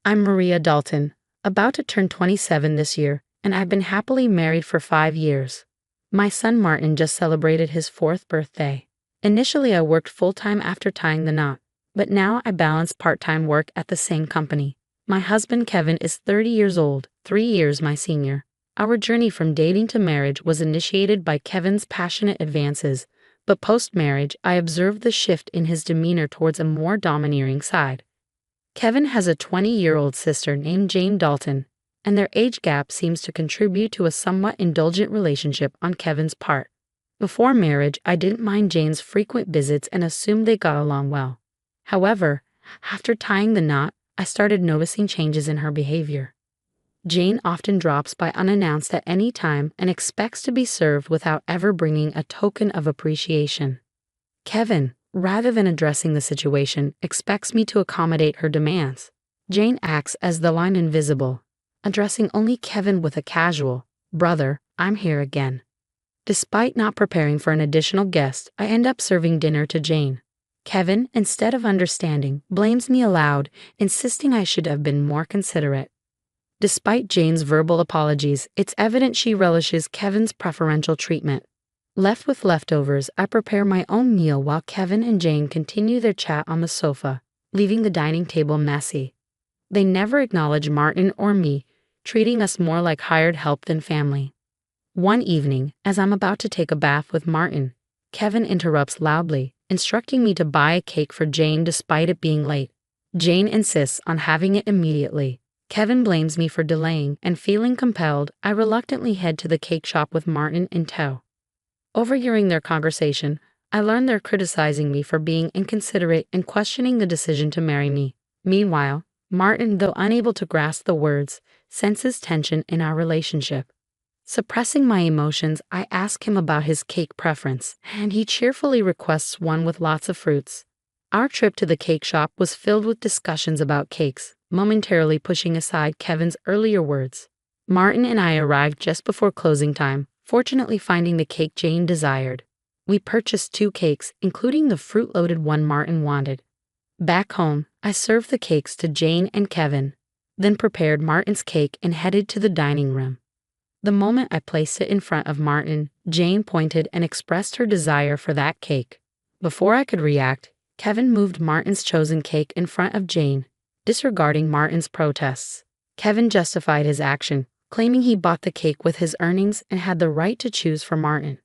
I'm Maria Dalton, about to turn 27 this year, and I've been happily married for 5 years. My son Martin just celebrated his 4th birthday. Initially, I worked full-time after tying the knot, but now I balance part-time work at the same company. My husband Kevin is 30 years old, 3 years my senior. Our journey from dating to marriage was initiated by Kevin's passionate advances, but post-marriage I observed the shift in his demeanor towards a more domineering side. Kevin has a 20-year-old sister named Jane Dalton, and their age gap seems to contribute to a somewhat indulgent relationship on Kevin's part. Before marriage, I didn't mind Jane's frequent visits and assumed they got along well. However, after tying the knot, I started noticing changes in her behavior. Jane often drops by unannounced at any time and expects to be served without ever bringing a token of appreciation. Kevin, rather than addressing the situation, expects me to accommodate her demands. Jane acts as the line invisible, addressing only Kevin with a casual, "Brother, I'm here again." Despite not preparing for an additional guest, I end up serving dinner to Jane. Kevin, instead of understanding, blames me aloud, insisting I should have been more considerate. Despite Jane's verbal apologies, it's evident she relishes Kevin's preferential treatment. Left with leftovers, I prepare my own meal while Kevin and Jane continue their chat on the sofa, leaving the dining table messy. They never acknowledge Martin or me, treating us more like hired help than family. One evening, as I'm about to take a bath with Martin, Kevin interrupts loudly, instructing me to buy a cake for Jane despite it being late. Jane insists on having it immediately. Kevin blames me for delaying, and feeling compelled, I reluctantly head to the cake shop with Martin in tow. Overhearing their conversation, I learn they're criticizing me for being inconsiderate and questioning the decision to marry me. Meanwhile, Martin, though unable to grasp the words, senses tension in our relationship. Suppressing my emotions, I ask him about his cake preference, and he cheerfully requests one with lots of fruits. Our trip to the cake shop was filled with discussions about cakes, momentarily pushing aside Kevin's earlier words. Martin and I arrived just before closing time, fortunately finding the cake Jane desired. We purchased 2 cakes, including the fruit-loaded one Martin wanted. Back home, I served the cakes to Jane and Kevin, then prepared Martin's cake and headed to the dining room. The moment I placed it in front of Martin, Jane pointed and expressed her desire for that cake. Before I could react, Kevin moved Martin's chosen cake in front of Jane, disregarding Martin's protests. Kevin justified his action, claiming he bought the cake with his earnings and had the right to choose for Martin.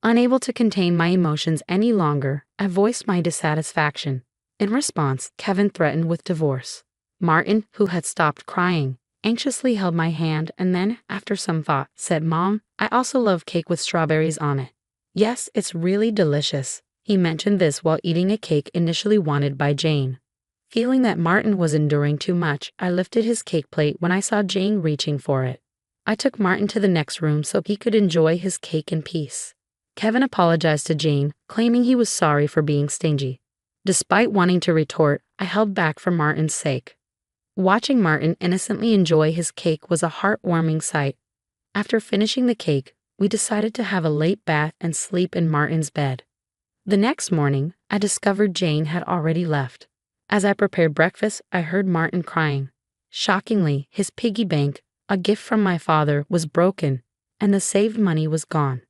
Unable to contain my emotions any longer, I voiced my dissatisfaction. In response, Kevin threatened with divorce. Martin, who had stopped crying, anxiously held my hand and then, after some thought, said, "Mom, I also love cake with strawberries on it." "Yes, it's really delicious." He mentioned this while eating a cake initially wanted by Jane. Feeling that Martin was enduring too much, I lifted his cake plate when I saw Jane reaching for it. I took Martin to the next room so he could enjoy his cake in peace. Kevin apologized to Jane, claiming he was sorry for being stingy. Despite wanting to retort, I held back for Martin's sake. Watching Martin innocently enjoy his cake was a heartwarming sight. After finishing the cake, we decided to have a late bath and sleep in Martin's bed. The next morning, I discovered Jane had already left. As I prepared breakfast, I heard Martin crying. Shockingly, his piggy bank, a gift from my father, was broken, and the saved money was gone.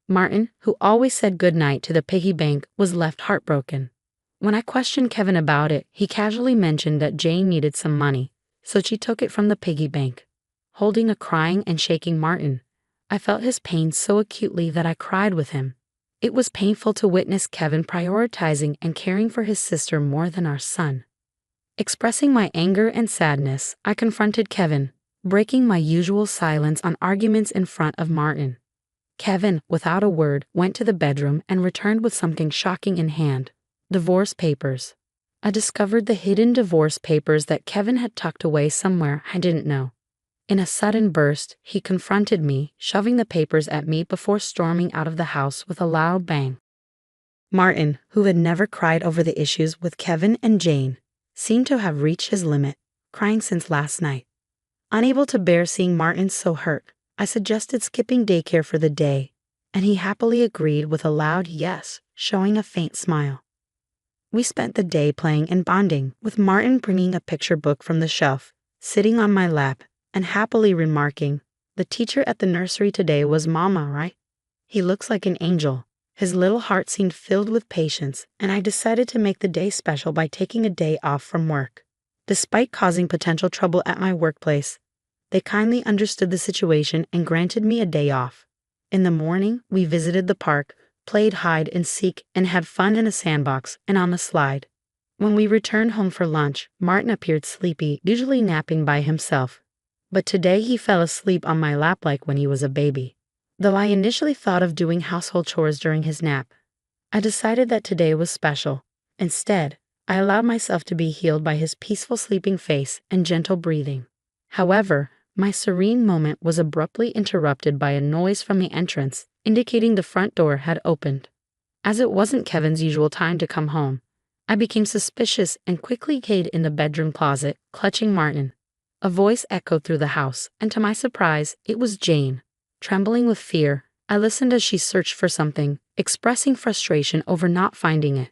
Martin, who always said goodnight to the piggy bank, was left heartbroken. When I questioned Kevin about it, he casually mentioned that Jane needed some money, so she took it from the piggy bank. Holding a crying and shaking Martin, I felt his pain so acutely that I cried with him. It was painful to witness Kevin prioritizing and caring for his sister more than our son. Expressing my anger and sadness, I confronted Kevin, breaking my usual silence on arguments in front of Martin. Kevin, without a word, went to the bedroom and returned with something shocking in hand: divorce papers. I discovered the hidden divorce papers that Kevin had tucked away somewhere I didn't know. In a sudden burst, he confronted me, shoving the papers at me before storming out of the house with a loud bang. Martin, who had never cried over the issues with Kevin and Jane, seemed to have reached his limit, crying since last night. Unable to bear seeing Martin so hurt, I suggested skipping daycare for the day, and he happily agreed with a loud yes, showing a faint smile. We spent the day playing and bonding, with Martin bringing a picture book from the shelf, sitting on my lap, and happily remarking, "The teacher at the nursery today was Mama, right? He looks like an angel." His little heart seemed filled with patience, and I decided to make the day special by taking a day off from work. Despite causing potential trouble at my workplace, they kindly understood the situation and granted me a day off. In the morning, we visited the park, played hide and seek, and had fun in a sandbox and on the slide. When we returned home for lunch, Martin appeared sleepy, usually napping by himself. But today he fell asleep on my lap like when he was a baby. Though I initially thought of doing household chores during his nap, I decided that today was special. Instead, I allowed myself to be healed by his peaceful sleeping face and gentle breathing. However, my serene moment was abruptly interrupted by a noise from the entrance, indicating the front door had opened. As it wasn't Kevin's usual time to come home, I became suspicious and quickly hid in the bedroom closet, clutching Martin. A voice echoed through the house, and to my surprise, it was Jane. Trembling with fear, I listened as she searched for something, expressing frustration over not finding it.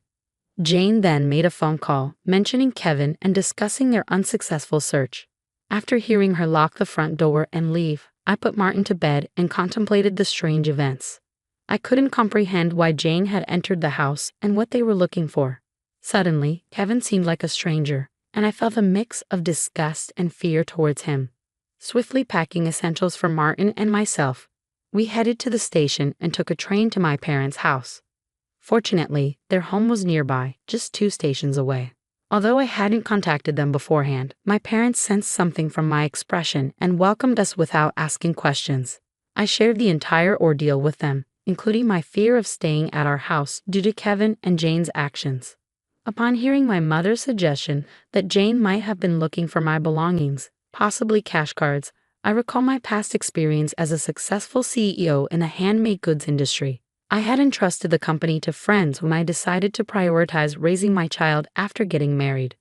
Jane then made a phone call, mentioning Kevin and discussing their unsuccessful search. After hearing her lock the front door and leave, I put Martin to bed and contemplated the strange events. I couldn't comprehend why Jane had entered the house and what they were looking for. Suddenly, Kevin seemed like a stranger, and I felt a mix of disgust and fear towards him. Swiftly packing essentials for Martin and myself, we headed to the station and took a train to my parents' house. Fortunately, their home was nearby, just 2 stations away. Although I hadn't contacted them beforehand, my parents sensed something from my expression and welcomed us without asking questions. I shared the entire ordeal with them, including my fear of staying at our house due to Kevin and Jane's actions. Upon hearing my mother's suggestion that Jane might have been looking for my belongings, possibly cash cards, I recall my past experience as a successful CEO in the handmade goods industry. I had entrusted the company to friends when I decided to prioritize raising my child after getting married.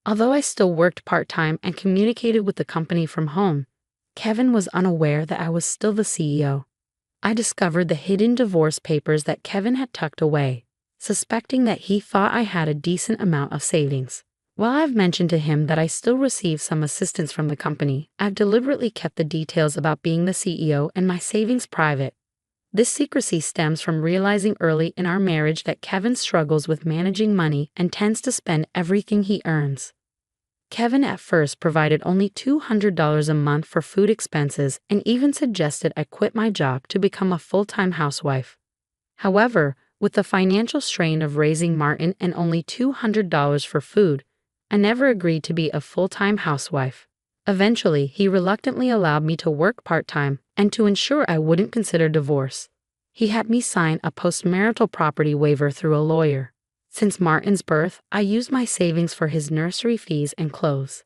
Although I still worked part-time and communicated with the company from home, Kevin was unaware that I was still the CEO. I discovered the hidden divorce papers that Kevin had tucked away, suspecting that he thought I had a decent amount of savings. While I've mentioned to him that I still receive some assistance from the company, I've deliberately kept the details about being the CEO and my savings private. This secrecy stems from realizing early in our marriage that Kevin struggles with managing money and tends to spend everything he earns. Kevin at first provided only $200 a month for food expenses and even suggested I quit my job to become a full-time housewife. However, with the financial strain of raising Martin and only $200 for food, I never agreed to be a full-time housewife. Eventually, he reluctantly allowed me to work part-time and to ensure I wouldn't consider divorce. He had me sign a postmarital property waiver through a lawyer. Since Martin's birth, I used my savings for his nursery fees and clothes.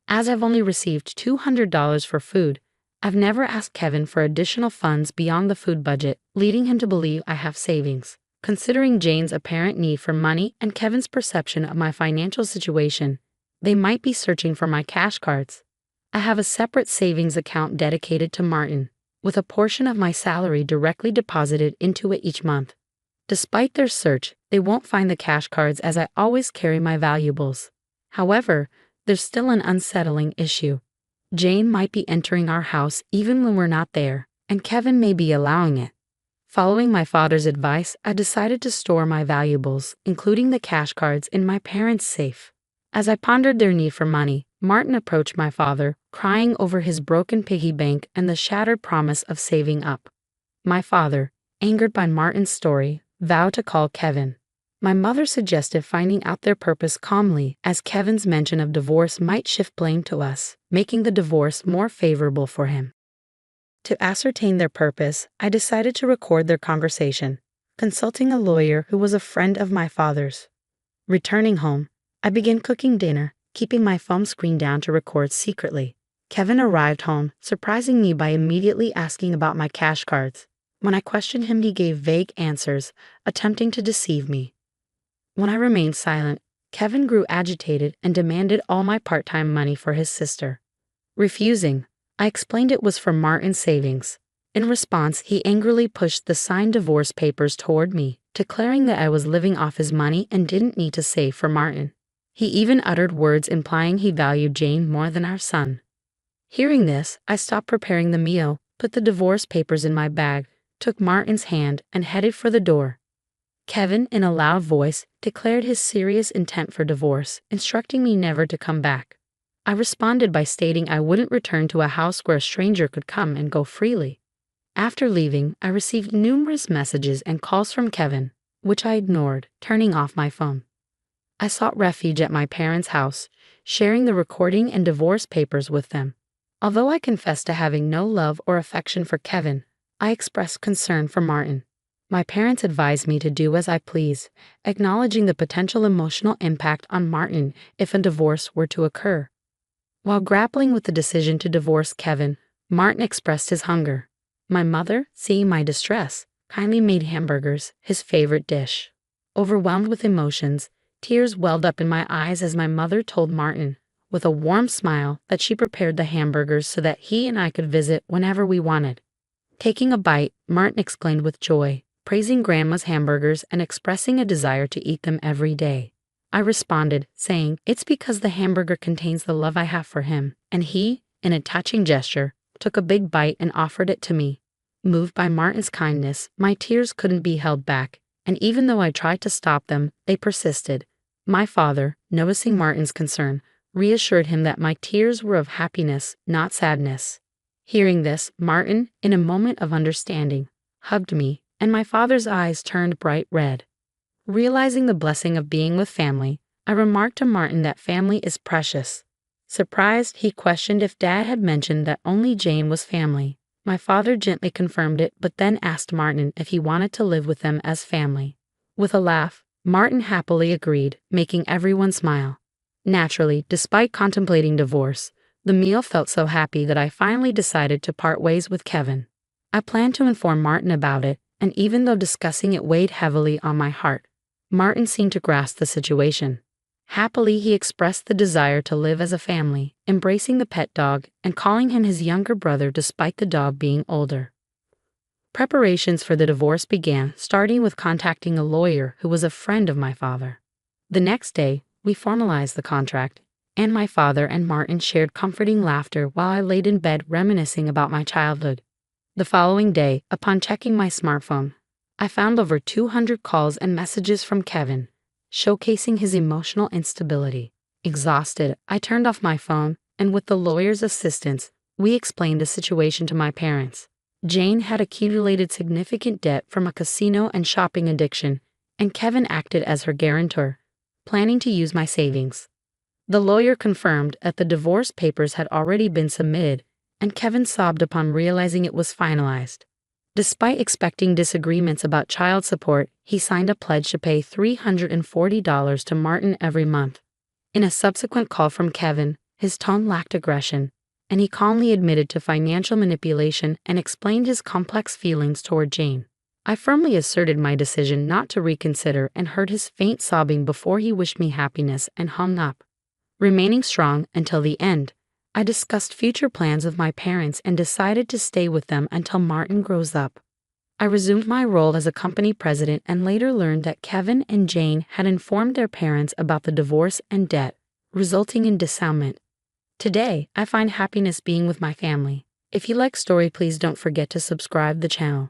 As I've only received $200 for food, I've never asked Kevin for additional funds beyond the food budget, leading him to believe I have savings. Considering Jane's apparent need for money and Kevin's perception of my financial situation, they might be searching for my cash cards. I have a separate savings account dedicated to Martin, with a portion of my salary directly deposited into it each month. Despite their search, they won't find the cash cards as I always carry my valuables. However, there's still an unsettling issue. Jane might be entering our house even when we're not there, and Kevin may be allowing it. Following my father's advice, I decided to store my valuables, including the cash cards, in my parents' safe. As I pondered their need for money, Martin approached my father, crying over his broken piggy bank and the shattered promise of saving up. My father, angered by Martin's story, vowed to call Kevin. My mother suggested finding out their purpose calmly, as Kevin's mention of divorce might shift blame to us, making the divorce more favorable for him. To ascertain their purpose, I decided to record their conversation, consulting a lawyer who was a friend of my father's. Returning home, I began cooking dinner, keeping my phone screen down to record secretly. Kevin arrived home, surprising me by immediately asking about my cash cards. When I questioned him, he gave vague answers, attempting to deceive me. When I remained silent, Kevin grew agitated and demanded all my part-time money for his sister. Refusing, I explained it was for Martin's savings. In response, he angrily pushed the signed divorce papers toward me, declaring that I was living off his money and didn't need to save for Martin. He even uttered words implying he valued Jane more than our son. Hearing this, I stopped preparing the meal, put the divorce papers in my bag, took Martin's hand, and headed for the door. Kevin, in a loud voice, declared his serious intent for divorce, instructing me never to come back. I responded by stating I wouldn't return to a house where a stranger could come and go freely. After leaving, I received numerous messages and calls from Kevin, which I ignored, turning off my phone. I sought refuge at my parents' house, sharing the recording and divorce papers with them. Although I confessed to having no love or affection for Kevin, I expressed concern for Martin. My parents advised me to do as I please, acknowledging the potential emotional impact on Martin if a divorce were to occur. While grappling with the decision to divorce Kevin, Martin expressed his hunger. My mother, seeing my distress, kindly made hamburgers, his favorite dish. Overwhelmed with emotions, tears welled up in my eyes as my mother told Martin, with a warm smile, that she prepared the hamburgers so that he and I could visit whenever we wanted. Taking a bite, Martin exclaimed with joy, praising Grandma's hamburgers and expressing a desire to eat them every day. I responded, saying, "It's because the hamburger contains the love I have for him," and he, in a touching gesture, took a big bite and offered it to me. Moved by Martin's kindness, my tears couldn't be held back, and even though I tried to stop them, they persisted. My father, noticing Martin's concern, reassured him that my tears were of happiness, not sadness. Hearing this, Martin, in a moment of understanding, hugged me, and my father's eyes turned bright red. Realizing the blessing of being with family, I remarked to Martin that family is precious. Surprised, he questioned if Dad had mentioned that only Jane was family. My father gently confirmed it, but then asked Martin if he wanted to live with them as family. With a laugh, Martin happily agreed, making everyone smile. Naturally, despite contemplating divorce, the meal felt so happy that I finally decided to part ways with Kevin. I planned to inform Martin about it, and even though discussing it weighed heavily on my heart, Martin seemed to grasp the situation. Happily, he expressed the desire to live as a family, embracing the pet dog and calling him his younger brother despite the dog being older. Preparations for the divorce began, starting with contacting a lawyer who was a friend of my father. The next day, we formalized the contract, and my father and Martin shared comforting laughter while I laid in bed reminiscing about my childhood. The following day, upon checking my smartphone, I found over 200 calls and messages from Kevin, showcasing his emotional instability. Exhausted, I turned off my phone, and with the lawyer's assistance, we explained the situation to my parents. Jane had accumulated significant debt from a casino and shopping addiction, and Kevin acted as her guarantor, planning to use my savings. The lawyer confirmed that the divorce papers had already been submitted, and Kevin sobbed upon realizing it was finalized. Despite expecting disagreements about child support, he signed a pledge to pay $340 to Martin every month. In a subsequent call from Kevin, his tone lacked aggression, and he calmly admitted to financial manipulation and explained his complex feelings toward Jane. I firmly asserted my decision not to reconsider and heard his faint sobbing before he wished me happiness and hung up. Remaining strong until the end, I discussed future plans with my parents and decided to stay with them until Martin grows up. I resumed my role as a company president and later learned that Kevin and Jane had informed their parents about the divorce and debt, resulting in dissownment. Today, I find happiness being with my family. If you like story, please don't forget to subscribe the channel.